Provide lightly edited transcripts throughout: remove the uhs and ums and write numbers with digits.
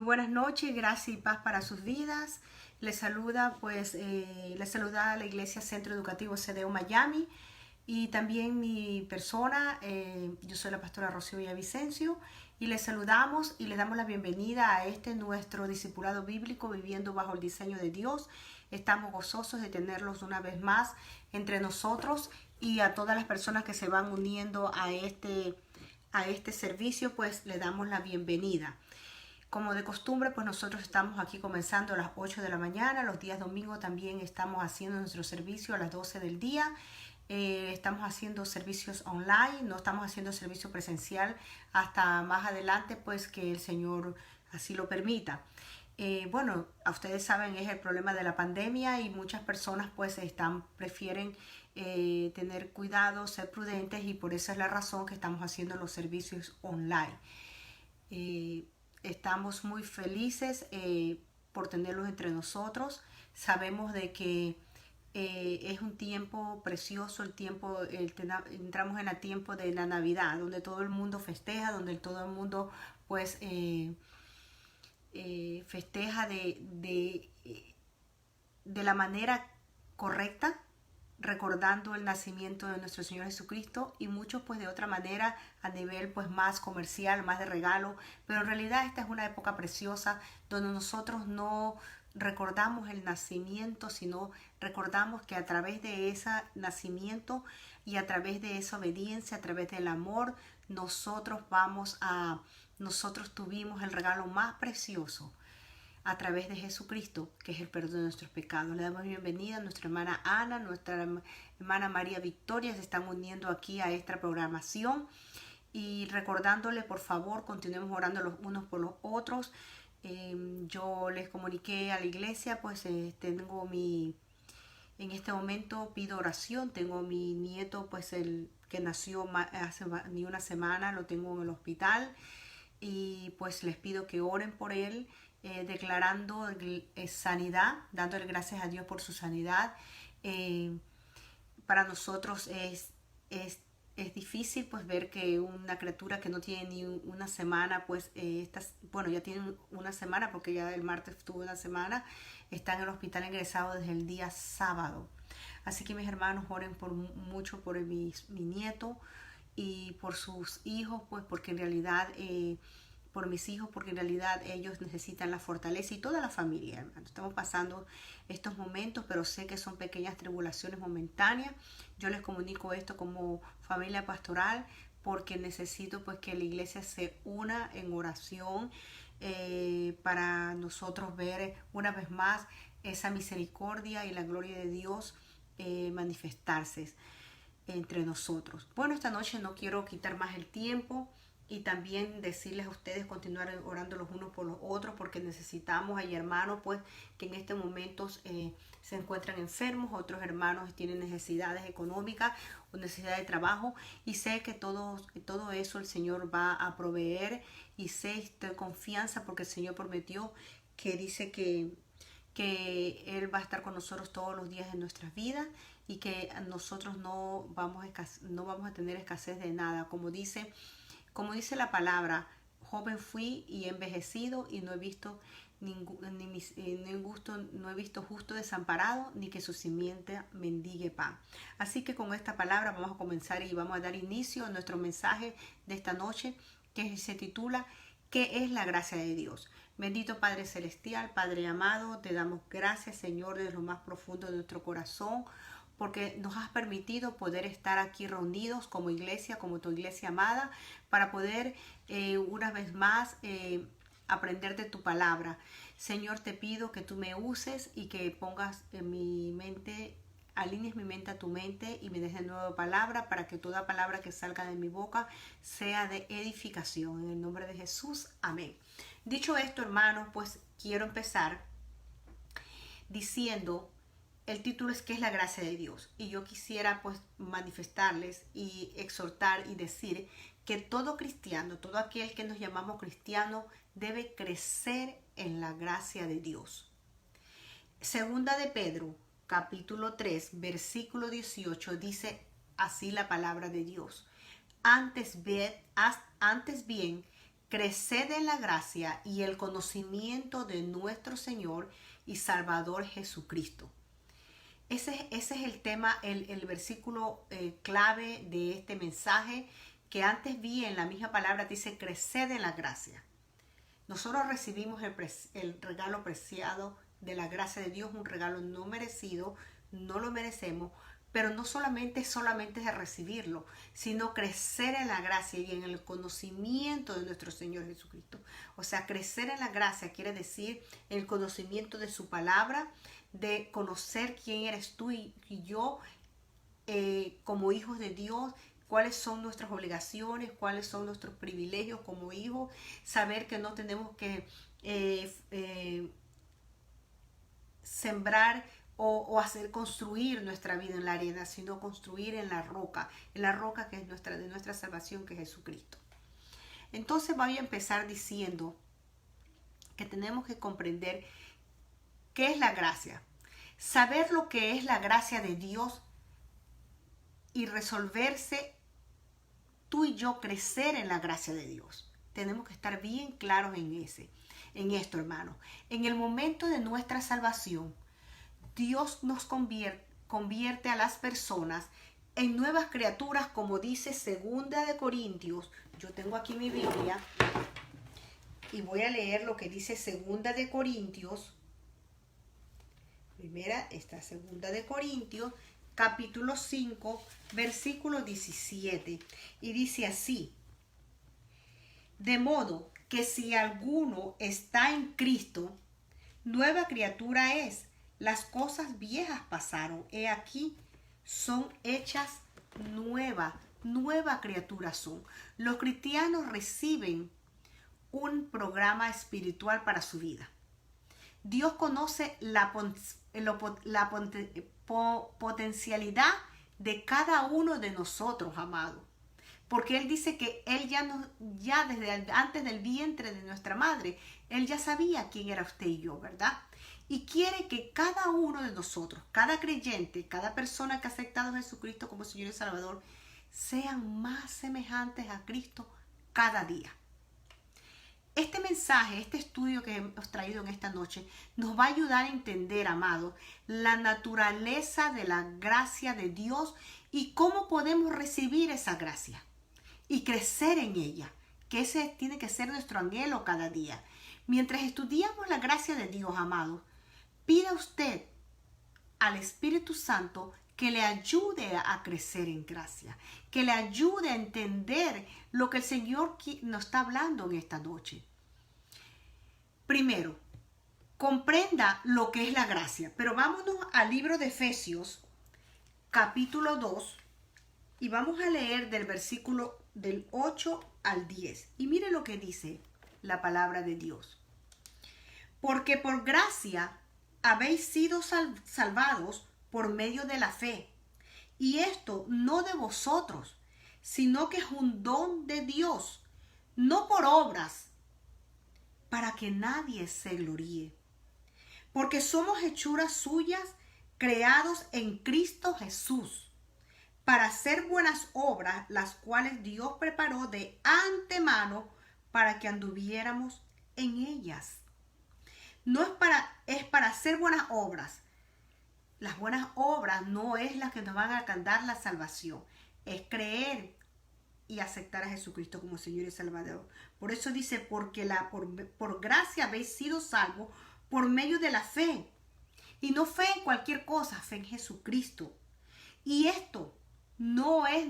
Buenas noches, gracias y paz para sus vidas. Les saluda la Iglesia Centro Educativo CDO Miami y también mi persona. Yo soy la pastora Rocío Villavicencio y les saludamos y les damos la bienvenida a este nuestro discipulado bíblico Viviendo bajo el diseño de Dios. Estamos gozosos de tenerlos una vez más entre nosotros y a todas las personas que se van uniendo a este servicio, pues le damos la bienvenida. Como de costumbre, pues nosotros estamos aquí comenzando a las 8 de la mañana. Los días domingos también estamos haciendo nuestro servicio a las 12 del día. Estamos haciendo servicios online, no estamos haciendo servicio presencial hasta más adelante, pues que el Señor así lo permita. Bueno, a ustedes saben, es el problema de la pandemia y muchas personas pues prefieren tener cuidado, ser prudentes, y por esa es la razón que estamos haciendo los servicios online. Estamos muy felices por tenerlos entre nosotros. Sabemos de que es un tiempo precioso, entramos en el tiempo de la Navidad, donde todo el mundo festeja, donde todo el mundo pues festeja de la manera correcta, recordando el nacimiento de nuestro Señor Jesucristo, y muchos pues de otra manera, a nivel pues más comercial, más de regalo. Pero en realidad esta es una época preciosa donde nosotros no recordamos el nacimiento, sino recordamos que a través de ese nacimiento y a través de esa obediencia, a través del amor, nosotros tuvimos el regalo más precioso a través de Jesucristo, que es el perdón de nuestros pecados. Le damos bienvenida a nuestra hermana Ana, nuestra hermana María Victoria, se están uniendo aquí a esta programación, y recordándole, por favor, continuemos orando los unos por los otros. Yo les comuniqué a la iglesia, pues en este momento pido oración. Tengo mi nieto, pues el que nació hace ni una semana, lo tengo en el hospital, y pues les pido que oren por él, declarando sanidad, dándole gracias a Dios por su sanidad. Eh, para nosotros es difícil pues ver que una criatura que no tiene ni una semana, pues bueno, ya tiene una semana porque ya el martes tuvo una semana, está en el hospital ingresado desde el día sábado. Así que mis hermanos, oren mucho por mi nieto y por sus hijos, pues porque en realidad por mis hijos, porque en realidad ellos necesitan la fortaleza, y toda la familia, hermano. Estamos pasando estos momentos, pero sé que son pequeñas tribulaciones momentáneas. Yo les comunico esto como familia pastoral porque necesito pues que la iglesia se una en oración, para nosotros ver una vez más esa misericordia y la gloria de Dios manifestarse entre nosotros. Bueno, esta noche no quiero quitar más el tiempo, y también decirles a ustedes continuar orando los unos por los otros, porque necesitamos. Hay hermanos pues que en estos momentos se encuentran enfermos, otros hermanos tienen necesidades económicas o necesidad de trabajo, y sé que todo eso el Señor va a proveer, y sé, estoy confianza porque el Señor prometió, que dice que Él va a estar con nosotros todos los días de nuestras vidas, y que nosotros no vamos a tener escasez de nada. Como dice la palabra, joven fui y he envejecido, y no he visto no he visto justo desamparado, ni que su simiente mendigue pan. Así que con esta palabra vamos a comenzar y vamos a dar inicio a nuestro mensaje de esta noche, que se titula ¿Qué es la gracia de Dios? Bendito Padre Celestial, Padre amado, te damos gracias, Señor, desde lo más profundo de nuestro corazón, porque nos has permitido poder estar aquí reunidos como iglesia, como tu iglesia amada, para poder una vez más aprender de tu palabra. Señor, te pido que tú me uses y que pongas en mi mente, alinees mi mente a tu mente, y me des de nuevo palabra, para que toda palabra que salga de mi boca sea de edificación. En el nombre de Jesús, amén. Dicho esto, hermanos, pues quiero empezar diciendo, el título es ¿qué es la gracia de Dios? Y yo quisiera pues manifestarles y exhortar y decir que todo cristiano, todo aquel que nos llamamos cristiano, debe crecer en la gracia de Dios. Segunda de Pedro, capítulo 3, versículo 18, dice así la palabra de Dios. Antes bien, creced en la gracia y el conocimiento de nuestro Señor y Salvador Jesucristo. Ese es el tema, el versículo clave de este mensaje, que antes vi en la misma palabra, dice creced en la gracia. Nosotros recibimos el regalo preciado de la gracia de Dios, un regalo no merecido, no lo merecemos, pero no solamente es de recibirlo, sino crecer en la gracia y en el conocimiento de nuestro Señor Jesucristo. O sea, crecer en la gracia quiere decir el conocimiento de su palabra, de conocer quién eres tú y yo como hijos de Dios, cuáles son nuestras obligaciones, cuáles son nuestros privilegios como hijos, saber que no tenemos que sembrar o hacer construir nuestra vida en la arena, sino construir en la roca que es de nuestra salvación, que es Jesucristo. Entonces voy a empezar diciendo que tenemos que comprender qué es la gracia, saber lo que es la gracia de Dios y resolverse tú y yo crecer en la gracia de Dios. Tenemos que estar bien claros en esto, hermano. En el momento de nuestra salvación, Dios nos convierte a las personas en nuevas criaturas, como dice 2 Corintios. Yo tengo aquí mi Biblia y voy a leer lo que dice 2 Corintios. Primera está 2 Corintios, capítulo 5, versículo 17. Y dice así: de modo que si alguno está en Cristo, nueva criatura es. Las cosas viejas pasaron, he aquí, son hechas nuevas. Nueva criatura son. Los cristianos reciben un programa espiritual para su vida. Dios conoce la potencialidad de cada uno de nosotros, amado. Porque Él dice que Él ya desde antes del vientre de nuestra madre, Él ya sabía quién era usted y yo, ¿verdad? Y quiere que cada uno de nosotros, cada creyente, cada persona que ha aceptado a Jesucristo como Señor y Salvador, sean más semejantes a Cristo cada día. Este mensaje, este estudio que hemos traído en esta noche, nos va a ayudar a entender, amados, la naturaleza de la gracia de Dios y cómo podemos recibir esa gracia y crecer en ella, que ese tiene que ser nuestro anhelo cada día. Mientras estudiamos la gracia de Dios, amados, pida usted al Espíritu Santo que le ayude a crecer en gracia, que le ayude a entender lo que el Señor nos está hablando en esta noche. Primero, comprenda lo que es la gracia, pero vámonos al libro de Efesios, capítulo 2, y vamos a leer del versículo del 8 al 10. Y mire lo que dice la palabra de Dios. Porque por gracia habéis sido salvados por medio de la fe. Y esto no de vosotros, sino que es un don de Dios, no por obras, para que nadie se gloríe. Porque somos hechuras suyas, creados en Cristo Jesús, para hacer buenas obras, las cuales Dios preparó de antemano para que anduviéramos en ellas. No es para hacer buenas obras. Las buenas obras no es las que nos van a dar la salvación. Es creer y aceptar a Jesucristo como Señor y Salvador. Por eso dice, porque por gracia habéis sido salvos por medio de la fe. Y no fe en cualquier cosa, fe en Jesucristo. Y esto no es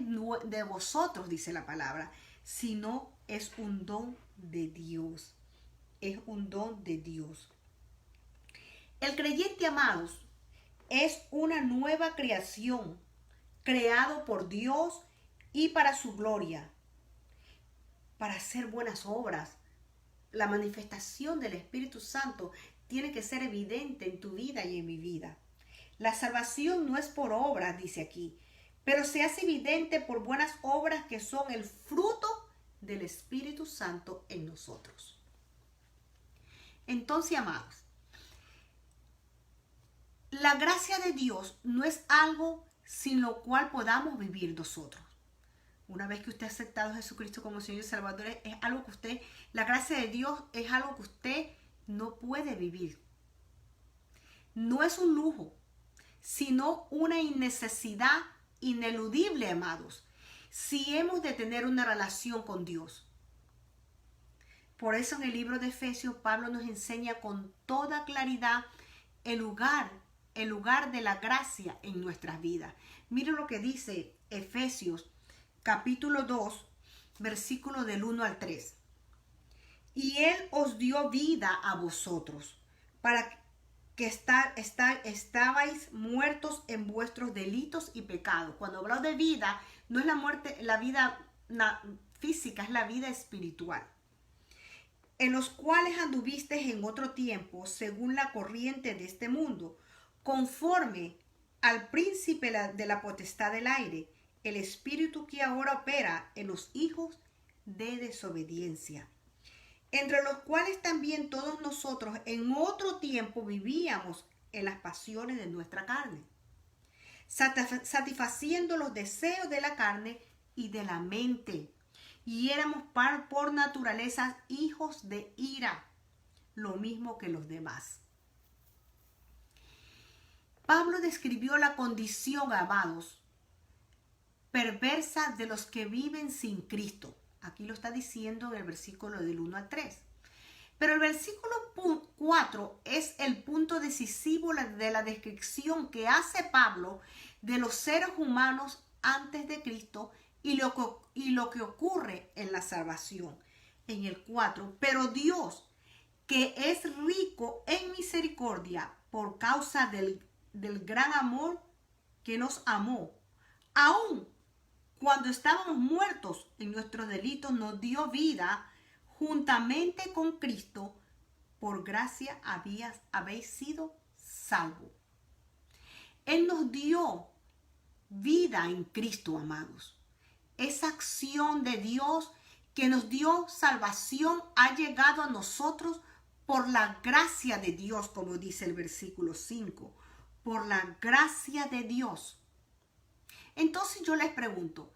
de vosotros, dice la palabra, sino es un don de Dios. Es un don de Dios. El creyente, amados, es una nueva creación, creado por Dios y para su gloria, para hacer buenas obras. La manifestación del Espíritu Santo tiene que ser evidente en tu vida y en mi vida. La salvación no es por obras, dice aquí, pero se hace evidente por buenas obras que son el fruto del Espíritu Santo en nosotros. Entonces, amados, la gracia de Dios no es algo sin lo cual podamos vivir nosotros. Una vez que usted ha aceptado a Jesucristo como Señor y Salvador, es algo que usted, la gracia de Dios es algo que usted no puede vivir. No es un lujo, sino una necesidad ineludible, amados, si hemos de tener una relación con Dios. Por eso en el libro de Efesios, Pablo nos enseña con toda claridad el lugar de la gracia en nuestras vidas. Miren lo que dice Efesios capítulo 2, versículo del 1 al 3. Y Él os dio vida a vosotros, para que estabais muertos en vuestros delitos y pecados. Cuando hablo de vida, no es la muerte, la vida física, es la vida espiritual. En los cuales anduvisteis en otro tiempo, según la corriente de este mundo, conforme al príncipe de la potestad del aire, el espíritu que ahora opera en los hijos de desobediencia, entre los cuales también todos nosotros en otro tiempo vivíamos en las pasiones de nuestra carne, satisfaciendo los deseos de la carne y de la mente, y éramos por naturaleza hijos de ira, lo mismo que los demás. Pablo describió la condición, amados, perversa de los que viven sin Cristo. Aquí lo está diciendo en el versículo del 1 al 3. Pero el versículo 4 es el punto decisivo de la descripción que hace Pablo de los seres humanos antes de Cristo y lo que ocurre en la salvación. En el 4, pero Dios, que es rico en misericordia por causa del gran amor que nos amó, aún cuando estábamos muertos en nuestros delitos, nos dio vida juntamente con Cristo. Por gracia habéis sido salvos. Él nos dio vida en Cristo, amados. Esa acción de Dios que nos dio salvación ha llegado a nosotros por la gracia de Dios, como dice el versículo 5. Por la gracia de Dios. Entonces yo les pregunto,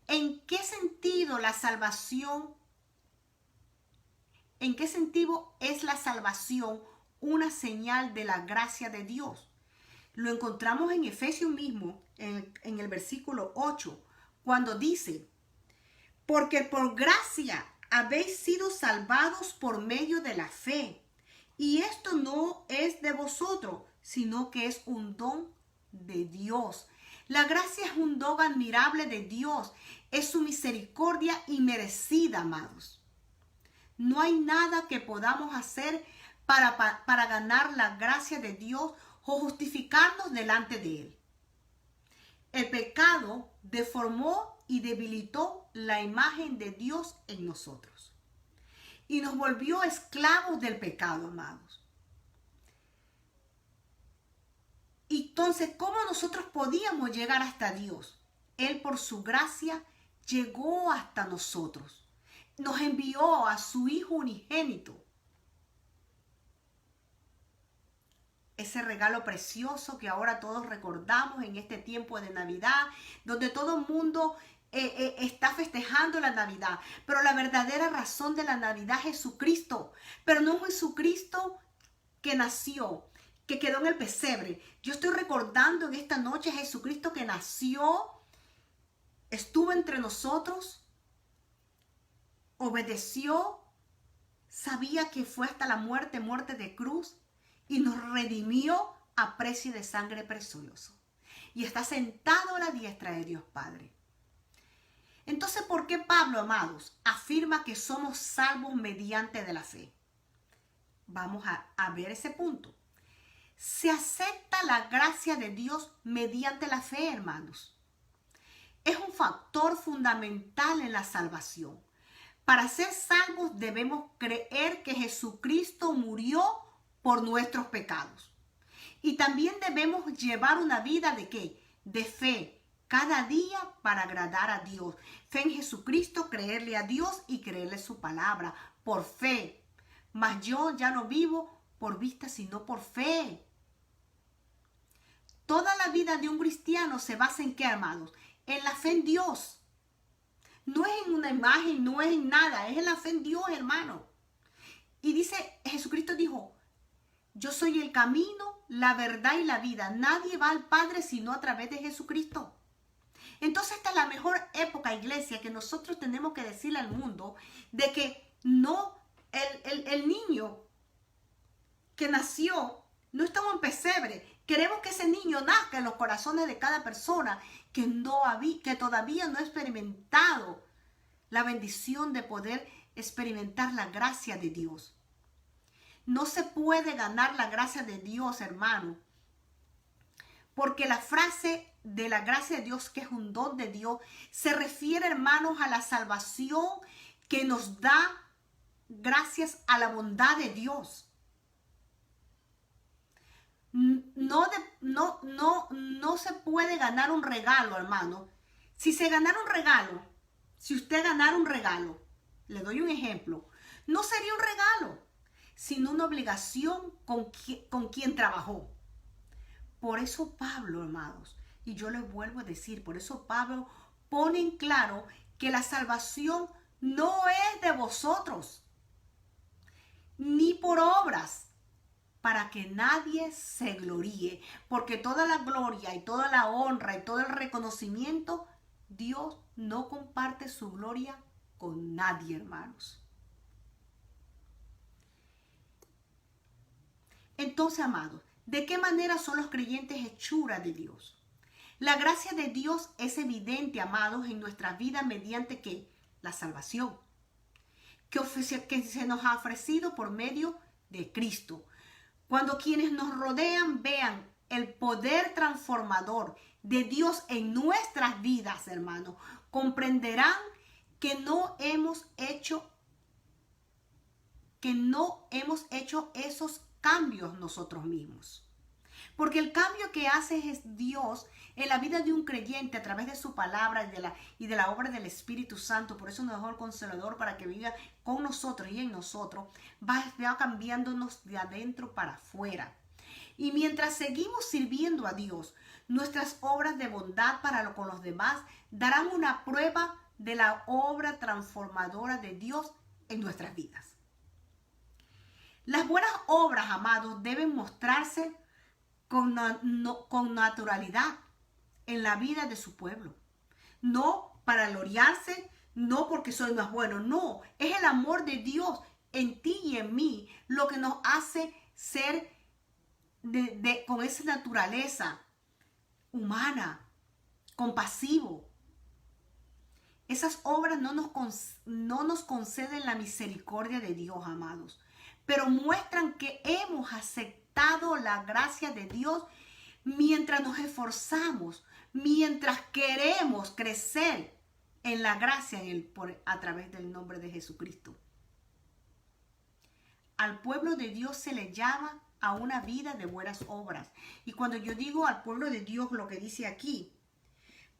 ¿en qué sentido la salvación, en qué sentido es la salvación una señal de la gracia de Dios? Lo encontramos en Efesios mismo, en el versículo 8, cuando dice, porque por gracia habéis sido salvados por medio de la fe, y esto no es de vosotros, sino que es un don de Dios. La gracia es un don admirable de Dios. Es su misericordia inmerecida, amados. No hay nada que podamos hacer para ganar la gracia de Dios o justificarnos delante de Él. El pecado deformó y debilitó la imagen de Dios en nosotros. Y nos volvió esclavos del pecado, amados. Y entonces, ¿cómo nosotros podíamos llegar hasta Dios? Él por su gracia llegó hasta nosotros. Nos envió a su Hijo unigénito. Ese regalo precioso que ahora todos recordamos en este tiempo de Navidad, donde todo el mundo está festejando la Navidad. Pero la verdadera razón de la Navidad es Jesucristo. Pero no un Jesucristo que nació, que quedó en el pesebre. Yo estoy recordando en esta noche a Jesucristo que nació, estuvo entre nosotros, obedeció, sabía que fue hasta la muerte de cruz y nos redimió a precio de sangre precioso. Y está sentado a la diestra de Dios Padre. Entonces, ¿por qué Pablo, amados, afirma que somos salvos mediante de la fe? Vamos a ver ese punto. Se acepta la gracia de Dios mediante la fe, hermanos. Es un factor fundamental en la salvación. Para ser salvos debemos creer que Jesucristo murió por nuestros pecados. Y también debemos llevar una vida ¿de qué? De fe, cada día para agradar a Dios. Fe en Jesucristo, creerle a Dios y creerle su palabra, por fe. Mas yo ya no vivo por vista, sino por fe. Toda la vida de un cristiano se basa en ¿qué, hermanos? En la fe en Dios. No es en una imagen, no es en nada, es en la fe en Dios, hermano. Y dice, Jesucristo dijo, yo soy el camino, la verdad y la vida. Nadie va al Padre sino a través de Jesucristo. Entonces esta es la mejor época, iglesia, que nosotros tenemos que decirle al mundo de que no, el niño que nació no estaba en pesebre. Queremos que ese niño nazca en los corazones de cada persona que todavía no ha experimentado la bendición de poder experimentar la gracia de Dios. No se puede ganar la gracia de Dios, hermano, porque la frase de la gracia de Dios, que es un don de Dios, se refiere, hermanos, a la salvación que nos da gracias a la bondad de Dios. No se puede ganar un regalo, hermano. Si se ganara un regalo, si usted ganara un regalo, le doy un ejemplo, no sería un regalo, sino una obligación con quien trabajó. Por eso Pablo, hermanos, y yo les vuelvo a decir, por eso Pablo pone en claro que la salvación no es de vosotros, ni por obras, para que nadie se gloríe, porque toda la gloria y toda la honra y todo el reconocimiento, Dios no comparte su gloria con nadie, hermanos. Entonces, amados, ¿de qué manera son los creyentes hechuras de Dios? La gracia de Dios es evidente, amados, en nuestra vida mediante ¿qué? La salvación, que se nos ha ofrecido por medio de Cristo. Cuando quienes nos rodean vean el poder transformador de Dios en nuestras vidas, hermanos, comprenderán que no hemos hecho esos cambios nosotros mismos. Porque el cambio que hace es Dios en la vida de un creyente a través de su palabra y de la obra del Espíritu Santo. Por eso nos dejó el Consolador para que viva con nosotros y en nosotros. Va cambiándonos de adentro para afuera. Y mientras seguimos sirviendo a Dios, nuestras obras de bondad con los demás darán una prueba de la obra transformadora de Dios en nuestras vidas. Las buenas obras, amados, deben mostrarse con naturalidad en la vida de su pueblo. No para gloriarse, no porque soy más bueno, no. Es el amor de Dios en ti y en mí lo que nos hace ser con esa naturaleza humana, compasivo. Esas obras no nos conceden la misericordia de Dios, amados, pero muestran que hemos aceptado la gracia de Dios mientras nos esforzamos, mientras queremos crecer en la gracia a través del nombre de Jesucristo. Al pueblo de Dios se le llama a una vida de buenas obras. Y cuando yo digo al pueblo de Dios, lo que dice aquí,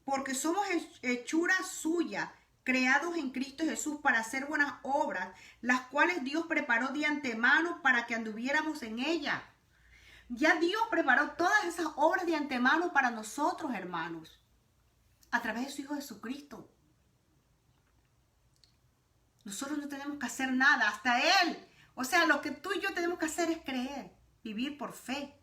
porque somos hechura suya, creados en Cristo Jesús para hacer buenas obras, las cuales Dios preparó de antemano para que anduviéramos en ellas. Ya Dios preparó todas esas obras de antemano para nosotros, hermanos, a través de su Hijo Jesucristo. Nosotros no tenemos que hacer nada, hasta Él. O sea, lo que tú y yo tenemos que hacer es creer, vivir por fe.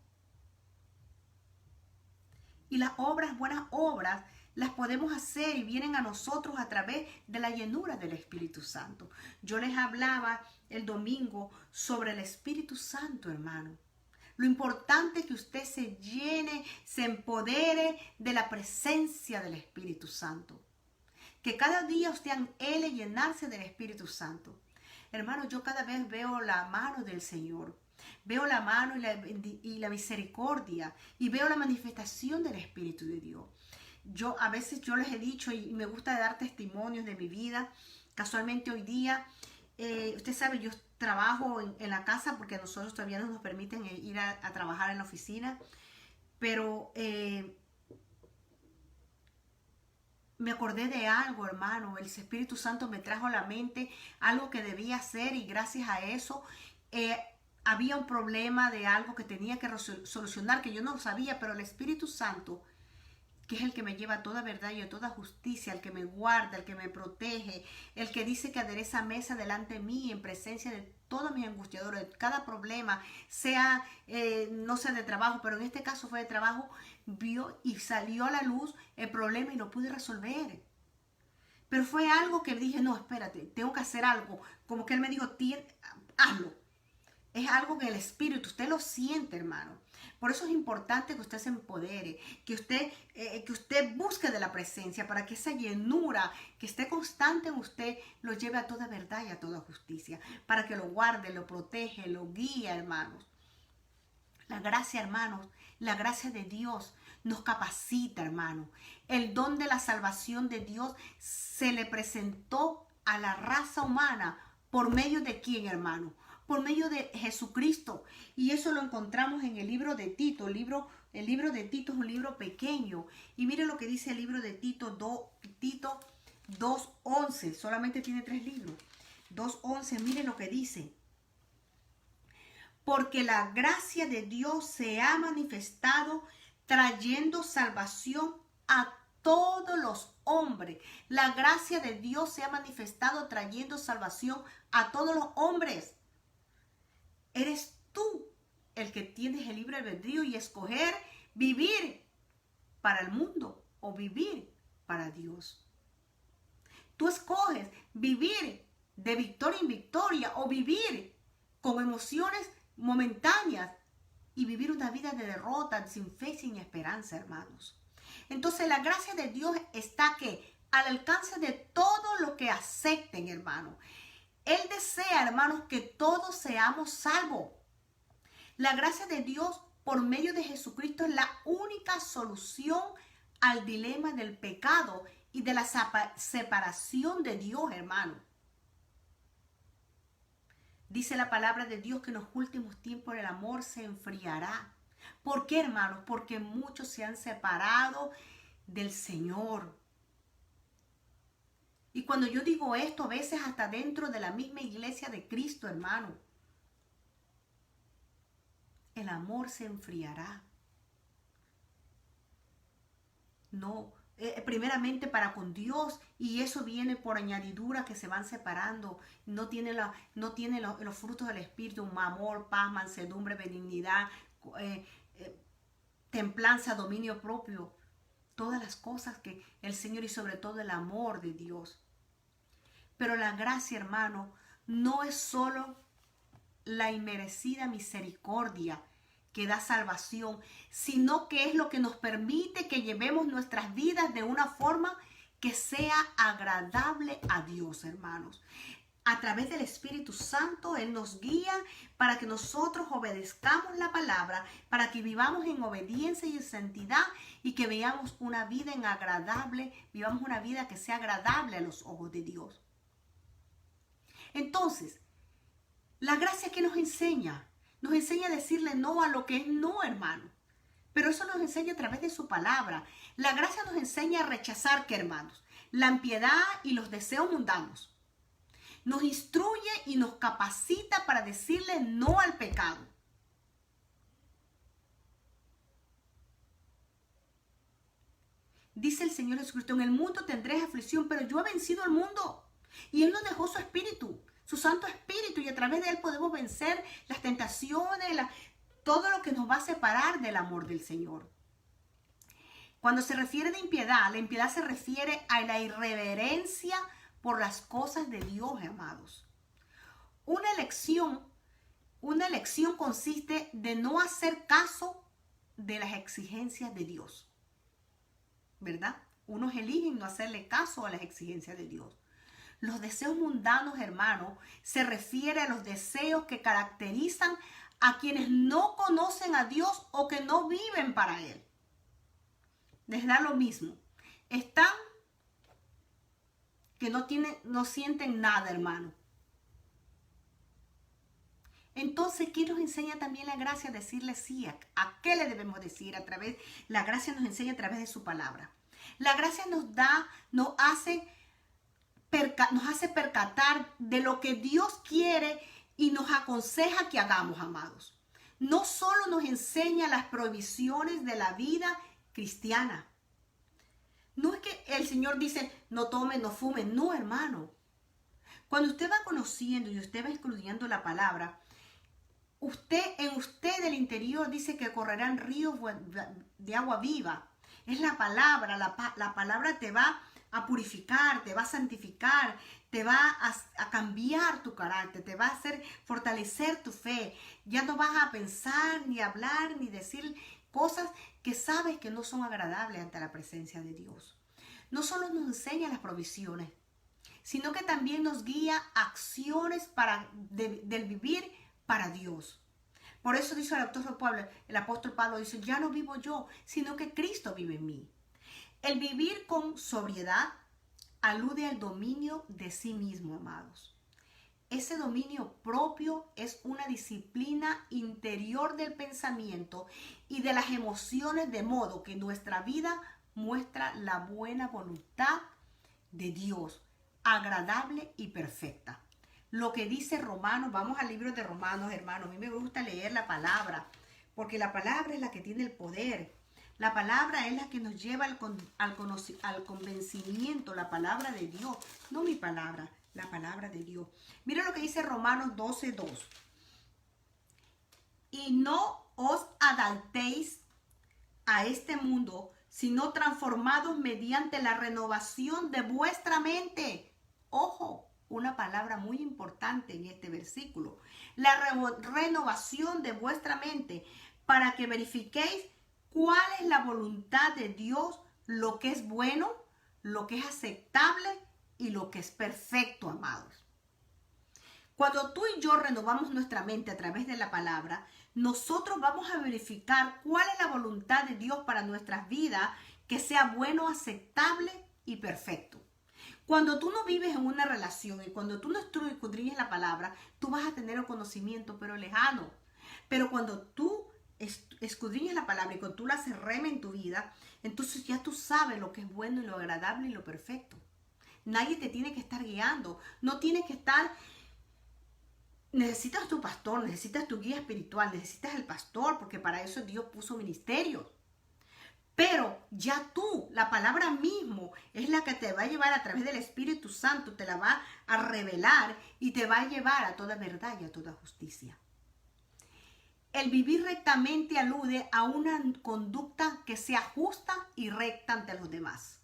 Y las buenas obras, las podemos hacer y vienen a nosotros a través de la llenura del Espíritu Santo. Yo les hablaba el domingo sobre el Espíritu Santo, hermano. Lo importante es que usted se llene, se empodere de la presencia del Espíritu Santo. Que cada día usted anhele llenarse del Espíritu Santo. Hermano, yo cada vez veo la mano del Señor. Veo la mano y la misericordia. Y veo la manifestación del Espíritu de Dios. A veces yo les he dicho y me gusta dar testimonios de mi vida. Casualmente hoy día, usted sabe, yo trabajo en la casa porque a nosotros todavía no nos permiten ir a trabajar en la oficina. Pero me acordé de algo, hermano. El Espíritu Santo me trajo a la mente algo que debía hacer y gracias a eso había un problema de algo que tenía que solucionar que yo no sabía, pero el Espíritu Santo que es el que me lleva a toda verdad y a toda justicia, el que me guarda, el que me protege, el que dice que adereza mesa delante de mí en presencia de todos mis angustiadores, de cada problema, sea, no sea de trabajo, pero en este caso fue de trabajo, vio y salió a la luz el problema y lo pude resolver. Pero fue algo que dije, no, espérate, tengo que hacer algo. Como que él me dijo, hazlo. Es algo que el espíritu, usted lo siente, hermano. Por eso es importante que usted se empodere, que usted busque de la presencia para que esa llenura que esté constante en usted lo lleve a toda verdad y a toda justicia, para que lo guarde, lo protege, lo guíe, hermanos. La gracia, hermanos, la gracia de Dios nos capacita, hermano. El don de la salvación de Dios se le presentó a la raza humana por medio de quién, hermano, por medio de Jesucristo. Y eso lo encontramos en el libro de Tito. El libro de Tito es un libro pequeño. Y mire lo que dice el libro de Tito 2:11. Solamente tiene 3 libros. 2:11, mire lo que dice. Porque la gracia de Dios se ha manifestado trayendo salvación a todos los hombres. La gracia de Dios se ha manifestado trayendo salvación a todos los hombres. Eres tú el que tienes el libre albedrío y escoger vivir para el mundo o vivir para Dios. Tú escoges vivir de victoria en victoria o vivir con emociones momentáneas y vivir una vida de derrota, sin fe, sin esperanza, hermanos. Entonces la gracia de Dios está que al alcance de todo lo que acepten, hermanos. Él desea, hermanos, que todos seamos salvos. La gracia de Dios por medio de Jesucristo es la única solución al dilema del pecado y de la separación de Dios, hermano. Dice la palabra de Dios que en los últimos tiempos el amor se enfriará. ¿Por qué, hermanos? Porque muchos se han separado del Señor. Y cuando yo digo esto, a veces hasta dentro de la misma iglesia de Cristo, hermano, el amor se enfriará. No, primeramente para con Dios, y eso viene por añadidura que se van separando. No tiene los frutos del Espíritu: amor, paz, mansedumbre, benignidad, templanza, dominio propio. Todas las cosas que el Señor, y sobre todo el amor de Dios. Pero la gracia, hermano, no es solo la inmerecida misericordia que da salvación, sino que es lo que nos permite que llevemos nuestras vidas de una forma que sea agradable a Dios, hermanos. A través del Espíritu Santo, Él nos guía para que nosotros obedezcamos la palabra, para que vivamos en obediencia y en santidad, y que veamos una vida vivamos una vida que sea agradable a los ojos de Dios. Entonces, la gracia que nos enseña a decirle no a lo que es no, hermano. Pero eso nos enseña a través de su palabra. La gracia nos enseña a rechazar, ¿qué, hermanos? La impiedad y los deseos mundanos. Nos instruye y nos capacita para decirle no al pecado. Dice el Señor Jesucristo: en el mundo tendréis aflicción, pero yo he vencido al mundo. Y Él nos dejó su Espíritu, su Santo Espíritu, y a través de Él podemos vencer las tentaciones, todo lo que nos va a separar del amor del Señor. Cuando se refiere de impiedad, la impiedad se refiere a la irreverencia por las cosas de Dios, amados. Una elección consiste de no hacer caso de las exigencias de Dios, ¿verdad? Unos eligen no hacerle caso a las exigencias de Dios. Los deseos mundanos, hermanos, se refiere a los deseos que caracterizan a quienes no conocen a Dios o que no viven para Él. Les da lo mismo. Están que no sienten nada, hermano. Entonces, ¿qué nos enseña también la gracia? Decirle sí. ¿A qué le debemos decir? La gracia nos enseña a través de su palabra. La gracia nos hace percatar de lo que Dios quiere y nos aconseja que hagamos, amados. No solo nos enseña las prohibiciones de la vida cristiana, No es que el Señor dice, no tome, no fume. No, hermano. Cuando usted va conociendo y usted va escudriñando la palabra, en usted del interior dice que correrán ríos de agua viva. Es la palabra. La palabra te va a purificar, te va a santificar, te va a cambiar tu carácter, te va a hacer fortalecer tu fe. Ya no vas a pensar, ni hablar, ni decir cosas que sabes que no son agradables ante la presencia de Dios. No solo nos enseña las provisiones, sino que también nos guía a acciones del vivir para Dios. Por eso dice el apóstol Pablo dice, ya no vivo yo, sino que Cristo vive en mí. El vivir con sobriedad alude al dominio de sí mismo, amados. Ese dominio propio es una disciplina interior del pensamiento y de las emociones, de modo que nuestra vida muestra la buena voluntad de Dios, agradable y perfecta. Lo que dice Romanos, vamos al libro de Romanos, hermanos. A mí me gusta leer la palabra, porque la palabra es la que tiene el poder. La palabra es la que nos lleva al convencimiento, la palabra de Dios, no mi palabra, la palabra de Dios. Mira lo que dice Romanos 12:2. Y no os adaptéis a este mundo, sino transformados mediante la renovación de vuestra mente. Ojo, una palabra muy importante en este versículo. La renovación de vuestra mente, para que verifiquéis cuál es la voluntad de Dios, lo que es bueno, lo que es aceptable y lo que es perfecto, amados. Cuando tú y yo renovamos nuestra mente a través de la palabra, nosotros vamos a verificar cuál es la voluntad de Dios para nuestras vidas, que sea bueno, aceptable y perfecto. Cuando tú no vives en una relación y cuando tú no escudriñas la palabra, tú vas a tener un conocimiento, pero lejano. Pero cuando tú escudriñas la palabra y cuando tú la haces rema en tu vida, entonces ya tú sabes lo que es bueno y lo agradable y lo perfecto. Nadie te tiene que estar guiando. No tienes que estar... Necesitas tu pastor, necesitas tu guía espiritual, necesitas el pastor, porque para eso Dios puso ministerios. Pero ya tú, la palabra mismo, es la que te va a llevar a través del Espíritu Santo, te la va a revelar y te va a llevar a toda verdad y a toda justicia. El vivir rectamente alude a una conducta que sea justa y recta ante los demás.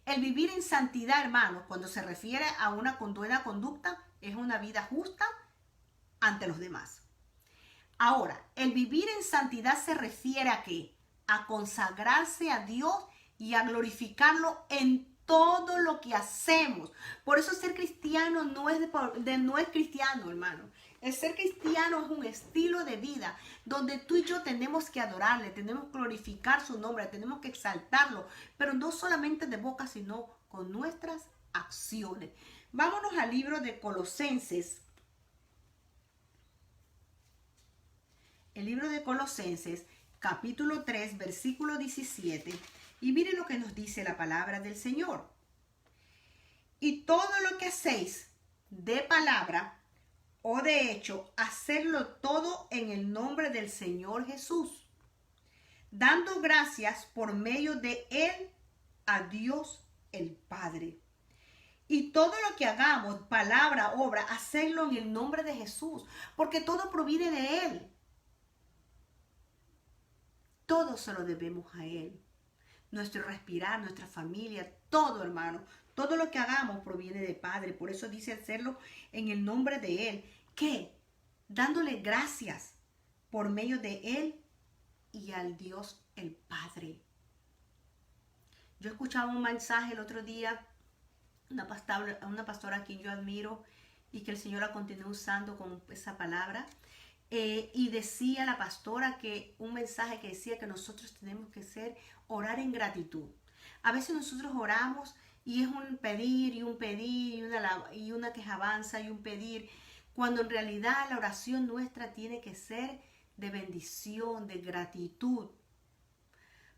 El vivir en santidad, hermanos, cuando se refiere a una buena conducta, es una vida justa ante los demás. Ahora, el vivir en santidad se refiere a ¿qué? A consagrarse a Dios y a glorificarlo en todo lo que hacemos. Por eso ser cristiano no es cristiano, hermano. El ser cristiano es un estilo de vida donde tú y yo tenemos que adorarle, tenemos que glorificar su nombre, tenemos que exaltarlo, pero no solamente de boca, sino con nuestras acciones. Vámonos al libro de Colosenses. El libro de Colosenses, capítulo 3, versículo 17. Y mire lo que nos dice la palabra del Señor. Y todo lo que hacéis de palabra o de hecho, hacerlo todo en el nombre del Señor Jesús, dando gracias por medio de Él a Dios el Padre. Y todo lo que hagamos, palabra, obra, hacerlo en el nombre de Jesús, porque todo proviene de Él. Todo se lo debemos a Él. Nuestro respirar, nuestra familia, todo, hermano. Todo lo que hagamos proviene del Padre. Por eso dice hacerlo en el nombre de Él. ¿Qué? Dándole gracias por medio de Él y al Dios el Padre. Yo escuchaba un mensaje el otro día, una pastora a quien yo admiro y que el Señor la continúa usando con esa palabra. Y decía la pastora que un mensaje que decía que nosotros tenemos que orar en gratitud. A veces nosotros oramos y es un pedir y una quejabanza y un pedir, cuando en realidad la oración nuestra tiene que ser de bendición, de gratitud.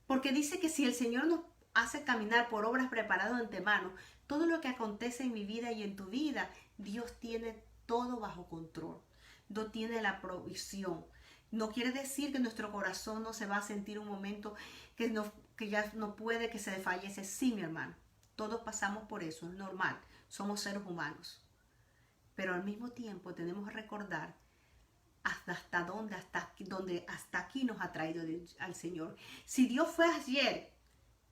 Porque dice que si el Señor nos hace caminar por obras preparadas de antemano, todo lo que acontece en mi vida y en tu vida, Dios tiene todo bajo control. Dios tiene la provisión. No quiere decir que nuestro corazón no se va a sentir un momento que ya no puede, que se desfallece. Sí, mi hermano, todos pasamos por eso, es normal, somos seres humanos. Pero al mismo tiempo tenemos que recordar hasta dónde, hasta aquí nos ha traído al Señor. Si Dios fue ayer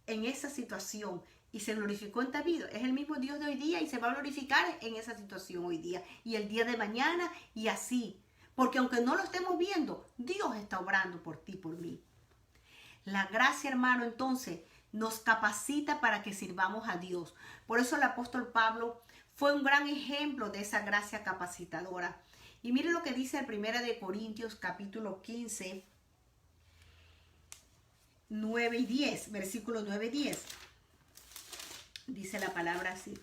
en esa situación y se glorificó en esta vida, es el mismo Dios de hoy día y se va a glorificar en esa situación hoy día y el día de mañana y así. Porque aunque no lo estemos viendo, Dios está obrando por ti, por mí. La gracia, hermano, entonces nos capacita para que sirvamos a Dios. Por eso el apóstol Pablo fue un gran ejemplo de esa gracia capacitadora. Y mire lo que dice el 1 de Corintios capítulo 15, 9 y 10, versículos 9 y 10. Dice la palabra así.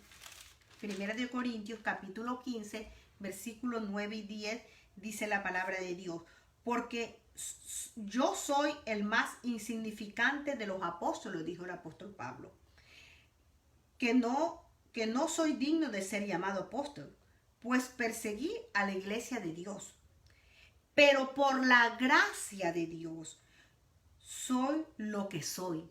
1 de Corintios capítulo 15, versículos 9 y 10, dice la palabra de Dios. Porque yo soy el más insignificante de los apóstoles, dijo el apóstol Pablo, que no soy digno de ser llamado apóstol, pues perseguí a la iglesia de Dios. Pero por la gracia de Dios soy lo que soy.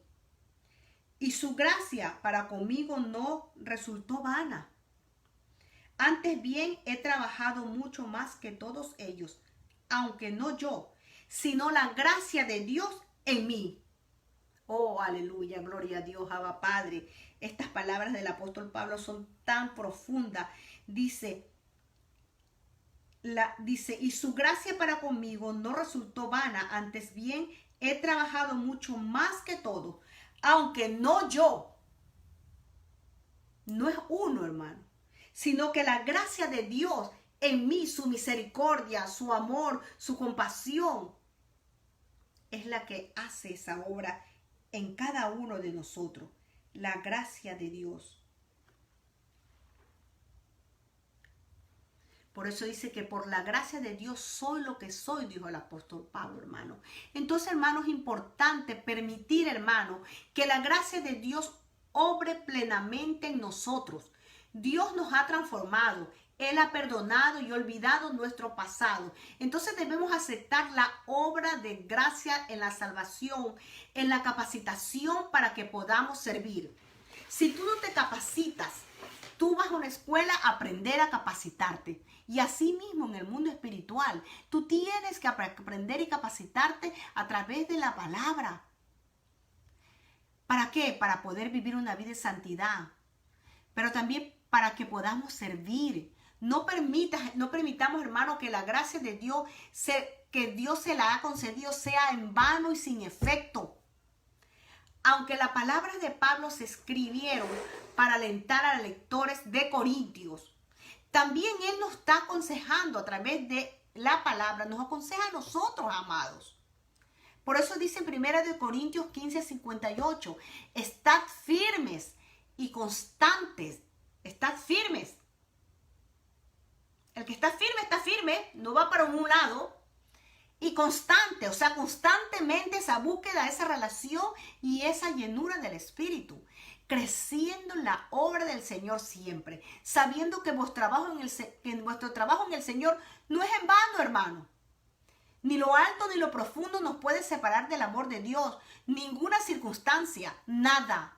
Y su gracia para conmigo no resultó vana. Antes bien he trabajado mucho más que todos ellos, aunque no yo, sino la gracia de Dios en mí. Oh, aleluya, gloria a Dios, Abba Padre. Estas palabras del apóstol Pablo son tan profundas. Dice, y su gracia para conmigo no resultó vana, antes bien he trabajado mucho más que todo, aunque no yo. No es uno, hermano, sino que la gracia de Dios en mí, su misericordia, su amor, su compasión, es la que hace esa obra en cada uno de nosotros. La gracia de Dios. Por eso dice que por la gracia de Dios soy lo que soy, dijo el apóstol Pablo, hermano. Entonces, hermano, es importante permitir, hermano, que la gracia de Dios obre plenamente en nosotros. Dios nos ha transformado. Él ha perdonado y olvidado nuestro pasado. Entonces debemos aceptar la obra de gracia en la salvación, en la capacitación para que podamos servir. Si tú no te capacitas, tú vas a una escuela a aprender a capacitarte. Y así mismo en el mundo espiritual, tú tienes que aprender y capacitarte a través de la palabra. ¿Para qué? Para poder vivir una vida de santidad. Pero también para que podamos servir. No permitamos, hermano, que la gracia de Dios, que Dios se la ha concedido, sea en vano y sin efecto. Aunque las palabras de Pablo se escribieron para alentar a los lectores de Corintios, también él nos está aconsejando a través de la palabra, nos aconseja a nosotros, amados. Por eso dice en 1 Corintios 15, 58, estad firmes y constantes, estad firmes. El que está firme, no va para un lado. Y constante, o sea, constantemente esa búsqueda, esa relación y esa llenura del Espíritu. Creciendo en la obra del Señor siempre. Sabiendo que vuestro trabajo en el Señor no es en vano, hermano. Ni lo alto ni lo profundo nos puede separar del amor de Dios. Ninguna circunstancia, nada.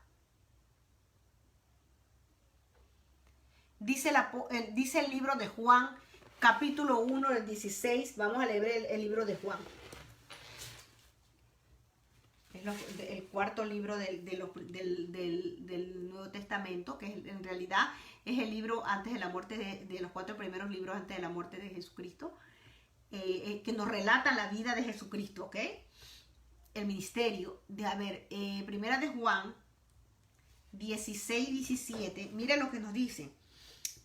Dice el libro de Juan, capítulo 1, del 16. Vamos a leer el libro de Juan. Es el cuarto libro del Nuevo Testamento, que en realidad es el libro antes de la muerte de los 4 primeros libros antes de la muerte de Jesucristo, que nos relata la vida de Jesucristo, ¿ok? El ministerio. Primera de Juan 16, 17. Mire lo que nos dice.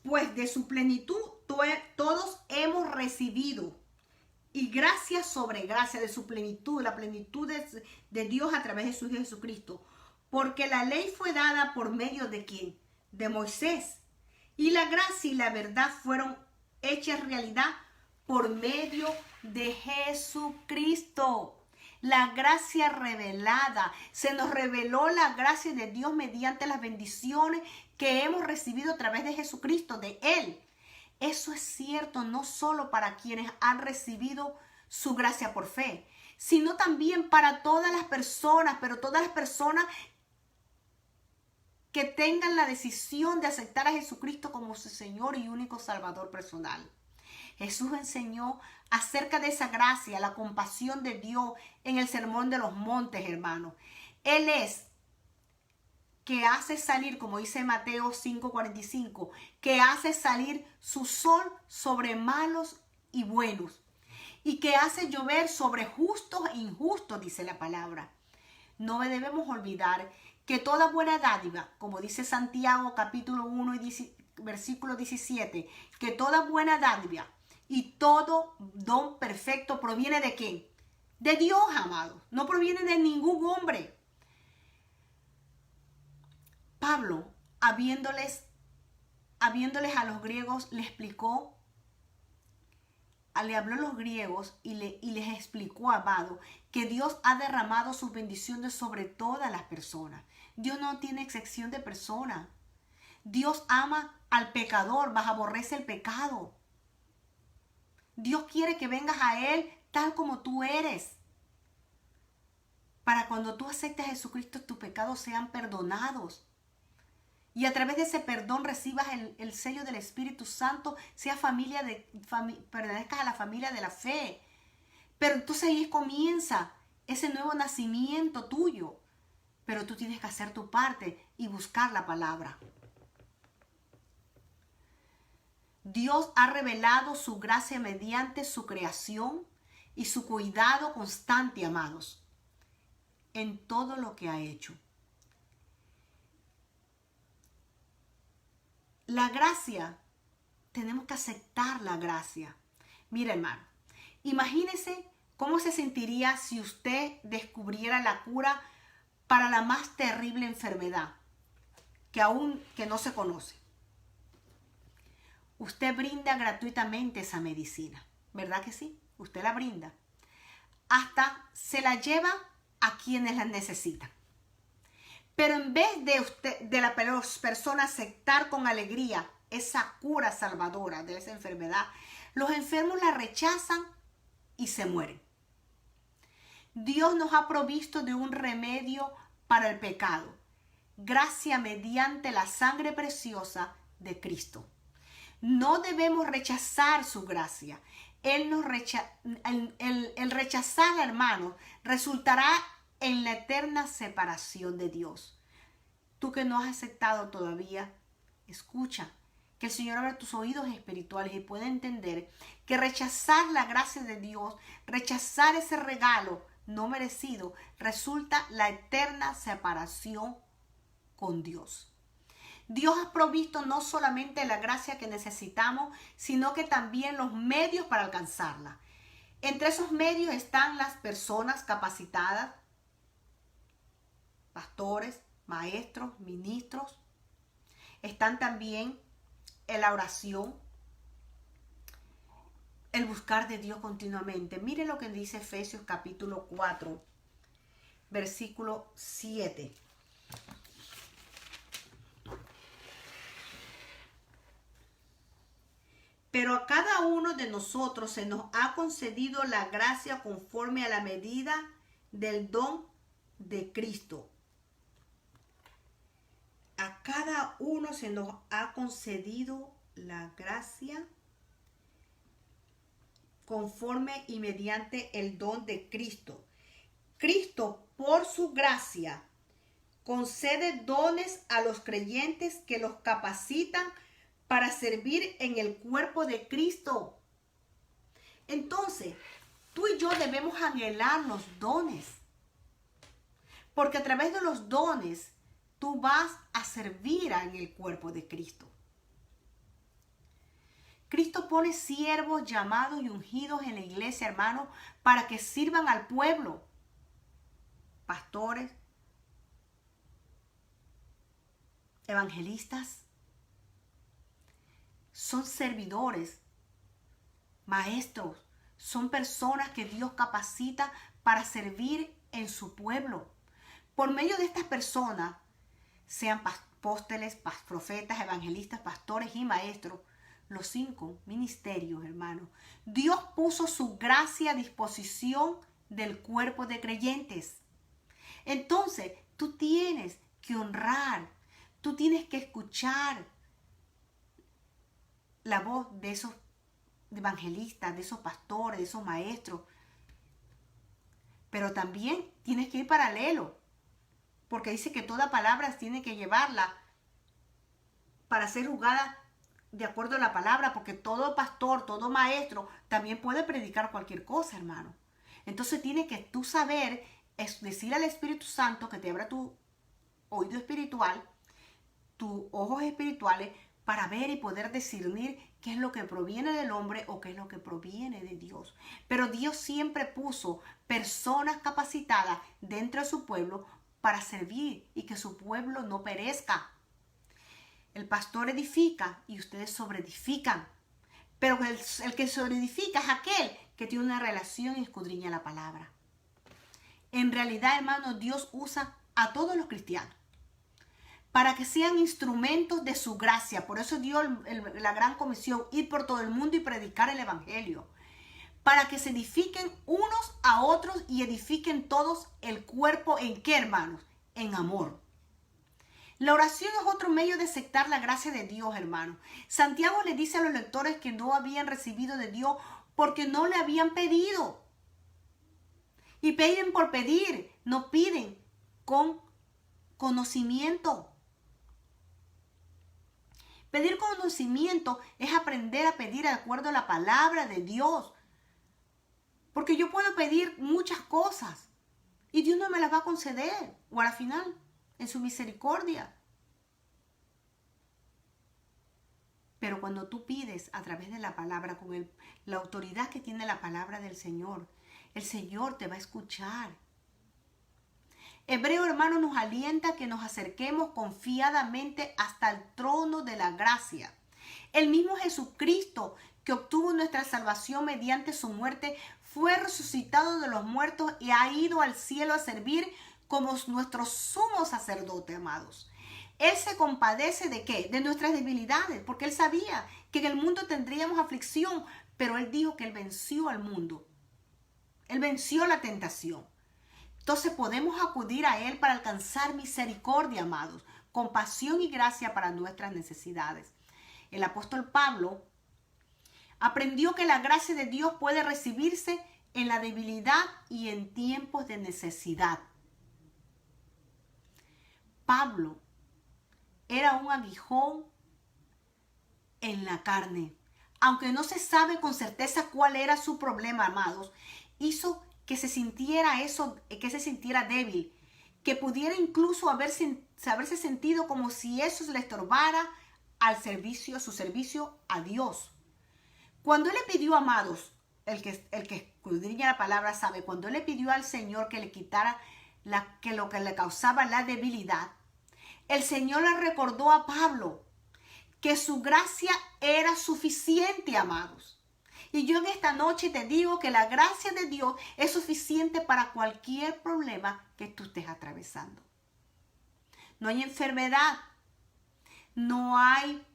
Pues de su plenitud todos hemos recibido, y gracia sobre gracia, de su plenitud, la plenitud de Dios a través de su Hijo Jesucristo. Porque la ley fue dada por medio de ¿quién? De Moisés. Y la gracia y la verdad fueron hechas realidad por medio de Jesucristo. La gracia revelada. Se nos reveló la gracia de Dios mediante las bendiciones que hemos recibido a través de Jesucristo, de Él. Eso es cierto no solo para quienes han recibido su gracia por fe, sino también para todas las personas, pero todas las personas que tengan la decisión de aceptar a Jesucristo como su Señor y único Salvador personal. Jesús enseñó acerca de esa gracia, la compasión de Dios en el Sermón de los Montes, hermanos. Él es que hace salir, como dice Mateo 5:45, que hace salir su sol sobre malos y buenos, y que hace llover sobre justos e injustos, dice la palabra. No debemos olvidar que toda buena dádiva, como dice Santiago capítulo 1 y versículo 17, que toda buena dádiva y todo don perfecto proviene ¿de qué? De Dios, amado. No proviene de ningún hombre. Pablo, habiéndoles a los griegos, le explicó, le habló a los griegos y les explicó, amado, que Dios ha derramado sus bendiciones sobre todas las personas. Dios no tiene excepción de persona. Dios ama al pecador, mas aborrece el pecado. Dios quiere que vengas a Él tal como tú eres. Para cuando tú aceptes a Jesucristo, tus pecados sean perdonados. Y a través de ese perdón recibas el sello del Espíritu Santo, pertenezcas a la familia de la fe. Pero entonces ahí comienza ese nuevo nacimiento tuyo. Pero tú tienes que hacer tu parte y buscar la palabra. Dios ha revelado su gracia mediante su creación y su cuidado constante, amados, en todo lo que ha hecho. La gracia, tenemos que aceptar la gracia. Mira, hermano, imagínese cómo se sentiría si usted descubriera la cura para la más terrible enfermedad que no se conoce. Usted brinda gratuitamente esa medicina, ¿verdad que sí? Usted la brinda. Hasta se la lleva a quienes la necesitan. Pero en vez de la persona aceptar con alegría esa cura salvadora de esa enfermedad, los enfermos la rechazan y se mueren. Dios nos ha provisto de un remedio para el pecado, gracia mediante la sangre preciosa de Cristo. No debemos rechazar su gracia. El rechazar, hermano, resultará en la eterna separación de Dios. Tú que no has aceptado todavía, escucha, que el Señor abra tus oídos espirituales y pueda entender que rechazar la gracia de Dios, rechazar ese regalo no merecido, resulta la eterna separación con Dios. Dios ha provisto no solamente la gracia que necesitamos, sino que también los medios para alcanzarla. Entre esos medios están las personas capacitadas, pastores, maestros, ministros. Están también en la oración, el buscar de Dios continuamente. Mire lo que dice Efesios capítulo 4, versículo 7. Pero a cada uno de nosotros se nos ha concedido la gracia conforme a la medida del don de Cristo. A cada uno se nos ha concedido la gracia conforme y mediante el don de Cristo. Cristo, por su gracia, concede dones a los creyentes que los capacitan para servir en el cuerpo de Cristo. Entonces, tú y yo debemos anhelar los dones, porque a través de los dones tú vas a servir en el cuerpo de Cristo. Cristo pone siervos llamados y ungidos en la iglesia, hermanos, para que sirvan al pueblo. Pastores, evangelistas, son servidores, maestros, son personas que Dios capacita para servir en su pueblo. Por medio de estas personas, sean apóstoles, profetas, evangelistas, pastores y maestros, los 5 ministerios, hermano. Dios puso su gracia a disposición del cuerpo de creyentes. Entonces, tú tienes que honrar, tú tienes que escuchar la voz de esos evangelistas, de esos pastores, de esos maestros. Pero también tienes que ir paralelo, porque dice que toda palabra tiene que llevarla para ser juzgada de acuerdo a la palabra, porque todo pastor, todo maestro también puede predicar cualquier cosa, hermano. Entonces tienes que tú saber, es decir al Espíritu Santo que te abra tu oído espiritual, tus ojos espirituales, para ver y poder discernir qué es lo que proviene del hombre o qué es lo que proviene de Dios. Pero Dios siempre puso personas capacitadas dentro de su pueblo para servir y que su pueblo no perezca. El pastor edifica y ustedes sobreedifican. Pero el que sobreedifica es aquel que tiene una relación y escudriña la palabra. En realidad, hermanos, Dios usa a todos los cristianos para que sean instrumentos de su gracia. Por eso dio la gran comisión, ir por todo el mundo y predicar el evangelio. Para que se edifiquen unos a otros y edifiquen todos el cuerpo. ¿En qué, hermanos? En amor. La oración es otro medio de aceptar la gracia de Dios, hermano. Santiago le dice a los lectores que no habían recibido de Dios porque no le habían pedido. Y piden por pedir, no piden con conocimiento. Pedir conocimiento es aprender a pedir de acuerdo a la palabra de Dios. Porque yo puedo pedir muchas cosas y Dios no me las va a conceder. O al final, en su misericordia. Pero cuando tú pides a través de la palabra, con la autoridad que tiene la palabra del Señor, el Señor te va a escuchar. Hebreo, hermano, nos alienta a que nos acerquemos confiadamente hasta el trono de la gracia. El mismo Jesucristo, que obtuvo nuestra salvación mediante su muerte, fue resucitado de los muertos y ha ido al cielo a servir como nuestro sumo sacerdote, amados. Él se compadece ¿de qué? De nuestras debilidades, porque Él sabía que en el mundo tendríamos aflicción, pero Él dijo que Él venció al mundo. Él venció la tentación. Entonces podemos acudir a Él para alcanzar misericordia, amados, compasión y gracia para nuestras necesidades. El apóstol Pablo aprendió que la gracia de Dios puede recibirse en la debilidad y en tiempos de necesidad. Pablo era un aguijón en la carne. Aunque no se sabe con certeza cuál era su problema, amados, hizo que se sintiera eso, que se sintiera débil, que pudiera incluso haberse sentido como si eso le estorbara su servicio a Dios. Cuando él le pidió, amados, el que escudriña la palabra sabe, cuando él le pidió al Señor que le quitara lo que le causaba la debilidad, el Señor le recordó a Pablo que su gracia era suficiente, amados. Y yo en esta noche te digo que la gracia de Dios es suficiente para cualquier problema que tú estés atravesando. No hay enfermedad, no hay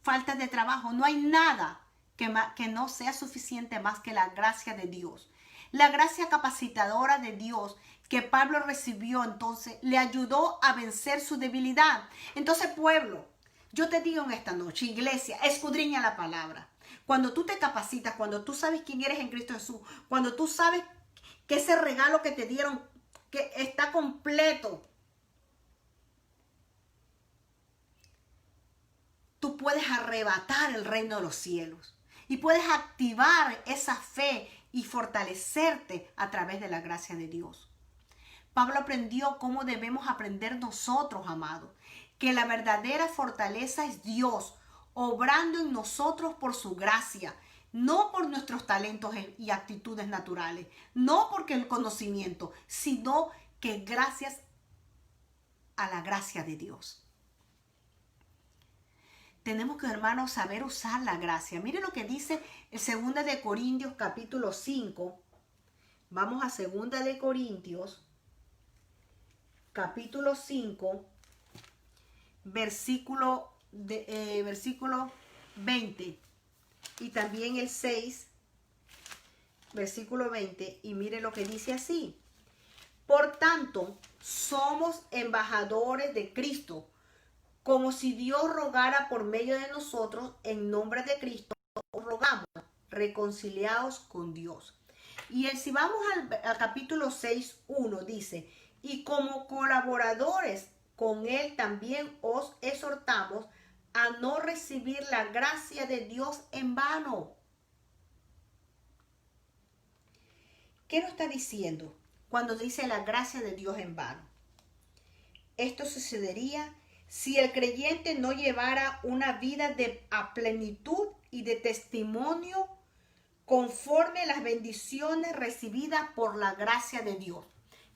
falta de trabajo, no hay nada que no sea suficiente más que la gracia de Dios. La gracia capacitadora de Dios que Pablo recibió, entonces le ayudó a vencer su debilidad. Entonces, pueblo, yo te digo en esta noche, iglesia, escudriña la palabra. Cuando tú te capacitas, cuando tú sabes quién eres en Cristo Jesús, cuando tú sabes que ese regalo que te dieron, que está completo, tú puedes arrebatar el reino de los cielos y puedes activar esa fe y fortalecerte a través de la gracia de Dios. Pablo aprendió cómo debemos aprender nosotros, amados, que la verdadera fortaleza es Dios, obrando en nosotros por su gracia, no por nuestros talentos y actitudes naturales, no porque el conocimiento, sino que gracias a la gracia de Dios. Tenemos que, hermanos, saber usar la gracia. Mire lo que dice el 2 de Corintios capítulo 5. Vamos a 2 de Corintios capítulo 5, versículo versículo 20 y también el 6, versículo 20, y mire lo que dice así. Por tanto, somos embajadores de Cristo, como si Dios rogara por medio de nosotros. En nombre de Cristo rogamos, reconciliados con Dios. Y si vamos al capítulo 6:1, dice, y como colaboradores con Él también os exhortamos a no recibir la gracia de Dios en vano. ¿Qué nos está diciendo cuando dice la gracia de Dios en vano? Esto sucedería si el creyente no llevara una vida a plenitud y de testimonio conforme a las bendiciones recibidas por la gracia de Dios.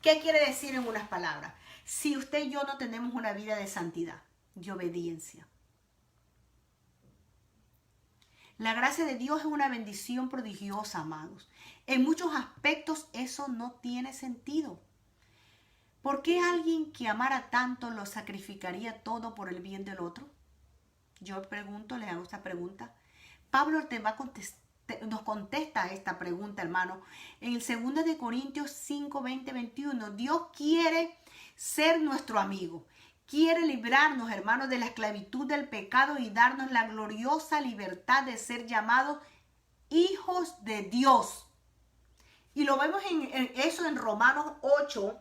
¿Qué quiere decir en unas palabras? Si usted y yo no tenemos una vida de santidad y obediencia. La gracia de Dios es una bendición prodigiosa, amados. En muchos aspectos eso no tiene sentido. ¿Por qué alguien que amara tanto lo sacrificaría todo por el bien del otro? Yo pregunto, le hago esta pregunta. Pablo nos contesta esta pregunta, hermano. En el 2 de Corintios 5, 20, 21, Dios quiere ser nuestro amigo. Quiere librarnos, hermanos, de la esclavitud del pecado y darnos la gloriosa libertad de ser llamados hijos de Dios. Y lo vemos eso en Romanos 8.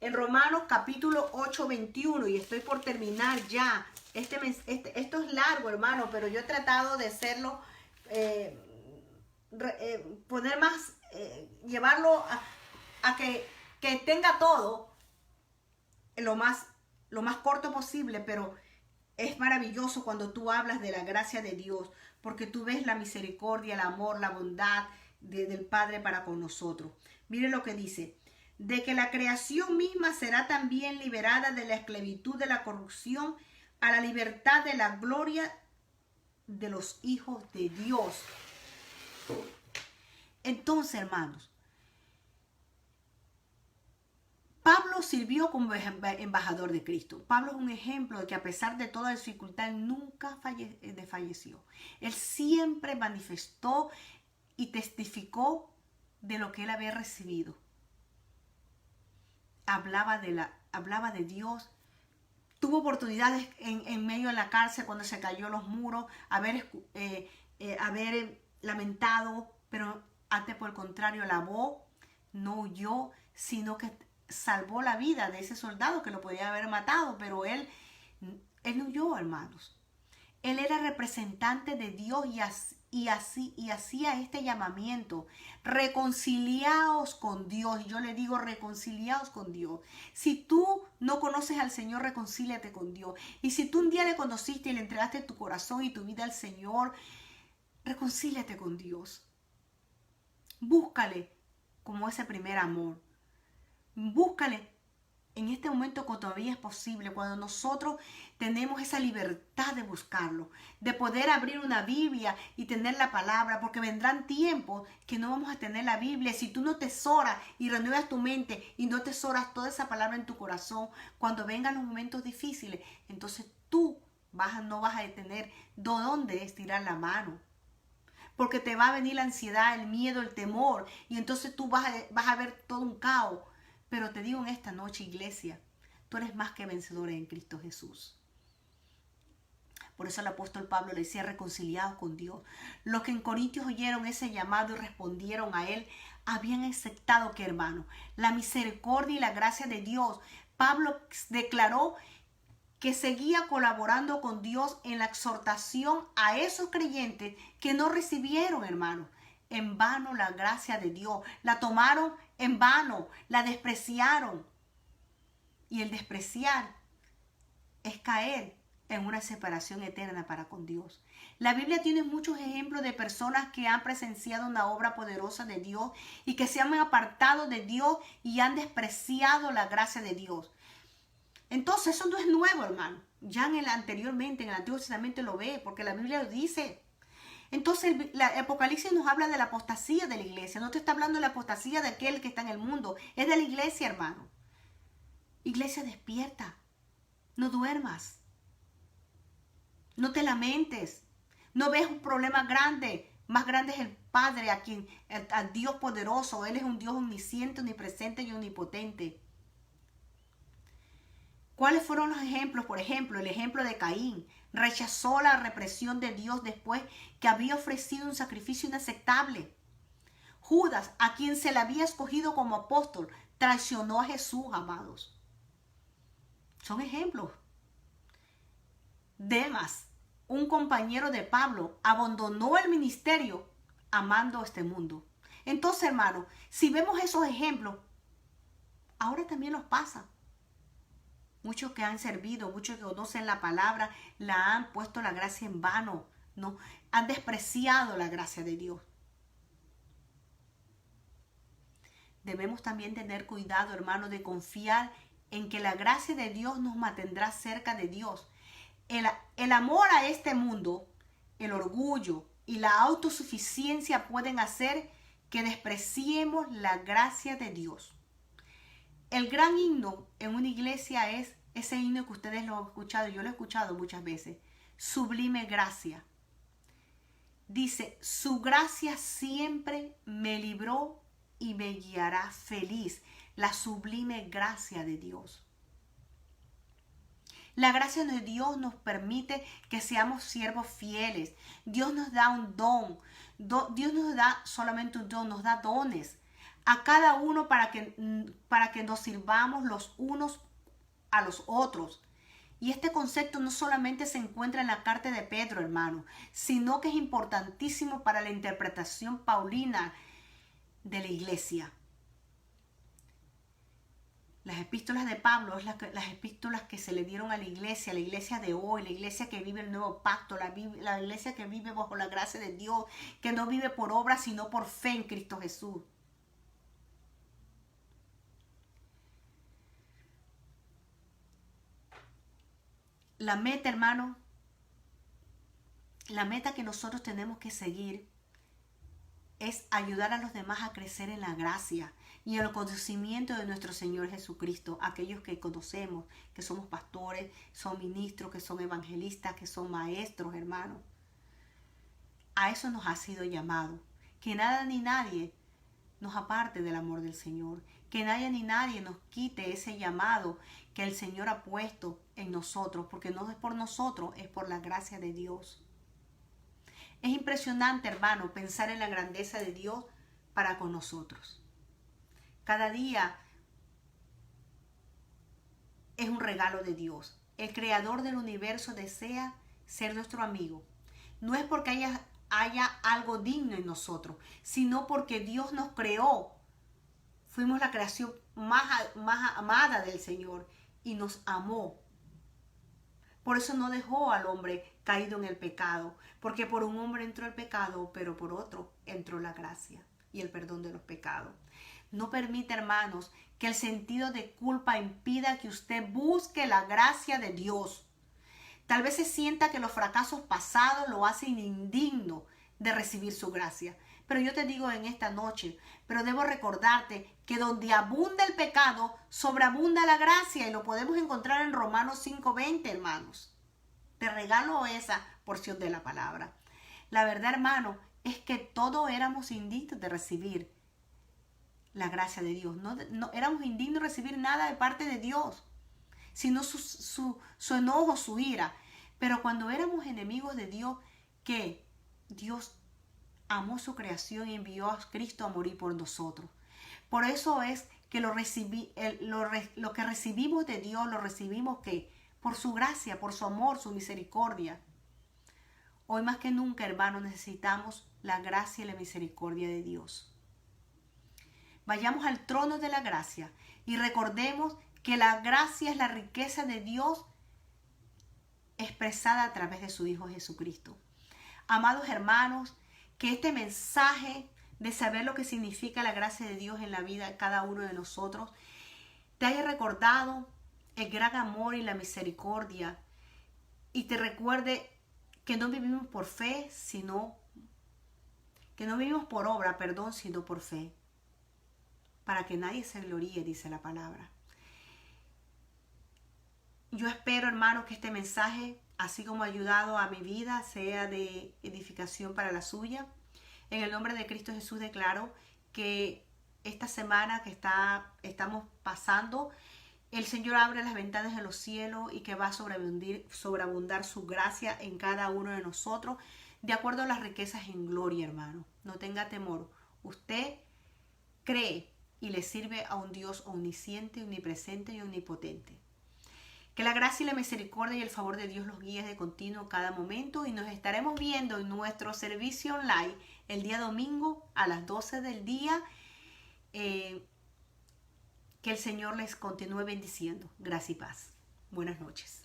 En Romanos capítulo 8, 21, y estoy por terminar ya. Esto es largo, hermano, pero yo he tratado de hacerlo, poner más, llevarlo a que tenga todo lo más corto posible, pero es maravilloso cuando tú hablas de la gracia de Dios, porque tú ves la misericordia, el amor, la bondad del Padre para con nosotros. Mire lo que dice. De que la creación misma será también liberada de la esclavitud de la corrupción a la libertad de la gloria de los hijos de Dios. Entonces, hermanos, Pablo sirvió como embajador de Cristo. Pablo es un ejemplo de que a pesar de toda dificultad, nunca desfalleció. Él siempre manifestó y testificó de lo que él había recibido. Hablaba de Dios. Tuvo oportunidades en medio de la cárcel cuando se cayó los muros, haber lamentado, pero antes por el contrario alabó, no huyó, sino que salvó la vida de ese soldado que lo podía haber matado, pero él no huyó, hermanos. Él era representante de Dios y hacía este llamamiento: reconciliaos con Dios. Y yo le digo, reconciliaos con Dios. Si tú no conoces al Señor, reconcíliate con Dios. Y si tú un día le conociste y le entregaste tu corazón y tu vida al Señor, reconcíliate con Dios. Búscale como ese primer amor. Búscale en este momento cuando todavía es posible, cuando nosotros tenemos esa libertad de buscarlo, de poder abrir una Biblia y tener la palabra, porque vendrán tiempos que no vamos a tener la Biblia. Si tú no tesoras y renuevas tu mente y no tesoras toda esa palabra en tu corazón, cuando vengan los momentos difíciles, entonces tú no vas a tener dónde estirar la mano. Porque te va a venir la ansiedad, el miedo, el temor, y entonces tú vas a ver todo un caos. Pero te digo en esta noche, iglesia, tú eres más que vencedor en Cristo Jesús. Por eso el apóstol Pablo le decía: reconciliados con Dios. Los que en Corintios oyeron ese llamado y respondieron a él, habían aceptado, que hermano, la misericordia y la gracia de Dios. Pablo declaró que seguía colaborando con Dios en la exhortación a esos creyentes que no recibieron, hermano, en vano la gracia de Dios. La tomaron en vano, la despreciaron. Y el despreciar es caer en una separación eterna para con Dios. La Biblia tiene muchos ejemplos de personas que han presenciado una obra poderosa de Dios y que se han apartado de Dios y han despreciado la gracia de Dios. Entonces eso no es nuevo, hermano. Ya anteriormente, en el Antiguo Testamento lo ve, porque la Biblia lo dice. Entonces el Apocalipsis nos habla de la apostasía de la iglesia. No te está hablando de la apostasía de aquel que está en el mundo. Es de la iglesia, hermano. Iglesia, despierta. No duermas. No te lamentes. No ves un problema grande. Más grande es el Padre al Dios poderoso. Él es un Dios omnisciente, omnipresente y omnipotente. ¿Cuáles fueron los ejemplos? Por ejemplo, el ejemplo de Caín. Rechazó la represión de Dios después que había ofrecido un sacrificio inaceptable. Judas, a quien se le había escogido como apóstol, traicionó a Jesús, amados. Son ejemplos. Demas, un compañero de Pablo, abandonó el ministerio amando este mundo. Entonces, hermano, si vemos esos ejemplos, ahora también nos pasa. Muchos que han servido, muchos que conocen la palabra, la han puesto la gracia en vano, ¿no? Han despreciado la gracia de Dios. Debemos también tener cuidado, hermano, de confiar en que la gracia de Dios nos mantendrá cerca de Dios. El amor a este mundo, el orgullo y la autosuficiencia pueden hacer que despreciemos la gracia de Dios. El gran himno en una iglesia es ese himno que ustedes lo han escuchado, yo lo he escuchado muchas veces, Sublime Gracia. Dice, su gracia siempre me libró y me guiará feliz. La sublime gracia de Dios. La gracia de Dios nos permite que seamos siervos fieles. Dios nos da un don. Dios nos da solamente un don, nos da dones a cada uno para que nos sirvamos los unos a los otros. Y este concepto no solamente se encuentra en la carta de Pedro, hermano, sino que es importantísimo para la interpretación paulina de la iglesia. Las epístolas de Pablo es las epístolas que se le dieron a la iglesia de hoy, la iglesia que vive el nuevo pacto, la iglesia que vive bajo la gracia de Dios, que no vive por obra, sino por fe en Cristo Jesús. La meta, hermano, la meta que nosotros tenemos que seguir es ayudar a los demás a crecer en la gracia y en el conocimiento de nuestro Señor Jesucristo. Aquellos que conocemos, que somos pastores, son ministros, que son evangelistas, que son maestros, hermanos. A eso nos ha sido llamado. Que nada ni nadie nos aparte del amor del Señor. Que nadie ni nadie nos quite ese llamado que el Señor ha puesto en nosotros. Porque no es por nosotros, es por la gracia de Dios. Es impresionante, hermano, pensar en la grandeza de Dios para con nosotros. Cada día es un regalo de Dios. El creador del universo desea ser nuestro amigo. No es porque haya algo digno en nosotros, sino porque Dios nos creó. Fuimos la creación más amada del Señor y nos amó. Por eso no dejó al hombre caído en el pecado, porque por un hombre entró el pecado, pero por otro entró la gracia y el perdón de los pecados. No permite, hermanos, que el sentido de culpa impida que usted busque la gracia de Dios. Tal vez se sienta que los fracasos pasados lo hacen indigno de recibir su gracia. Pero yo te digo en esta noche, pero debo recordarte que donde abunda el pecado, sobreabunda la gracia, y lo podemos encontrar en Romanos 5:20, hermanos. Te regalo esa porción de la palabra. La verdad, hermano, es que todos éramos indignos de recibir la gracia de Dios. No éramos indignos de recibir nada de parte de Dios, sino su enojo, su ira. Pero cuando éramos enemigos de Dios, que Dios amó su creación y envió a Cristo a morir por nosotros. Por eso es que lo que recibimos de Dios, lo recibimos ¿qué? Por su gracia, por su amor, su misericordia. Hoy más que nunca, hermanos, necesitamos la gracia y la misericordia de Dios. Vayamos al trono de la gracia y recordemos que la gracia es la riqueza de Dios expresada a través de su Hijo Jesucristo. Amados hermanos, que este mensaje de saber lo que significa la gracia de Dios en la vida de cada uno de nosotros te haya recordado el gran amor y la misericordia, y te recuerde que no vivimos por fe, sino que no vivimos por obra, sino por fe, para que nadie se gloríe, dice la palabra. Yo espero, hermanos, que este mensaje así como ha ayudado a mi vida, sea de edificación para la suya. En el nombre de Cristo Jesús declaro que esta semana que estamos pasando, el Señor abre las ventanas de los cielos y que va a sobreabundar su gracia en cada uno de nosotros, de acuerdo a las riquezas en gloria, hermano. No tenga temor. Usted cree y le sirve a un Dios omnisciente, omnipresente y omnipotente. Que la gracia y la misericordia y el favor de Dios los guíe de continuo cada momento, y nos estaremos viendo en nuestro servicio online el día domingo a las 12 del día. Que el Señor les continúe bendiciendo. Gracia y paz. Buenas noches.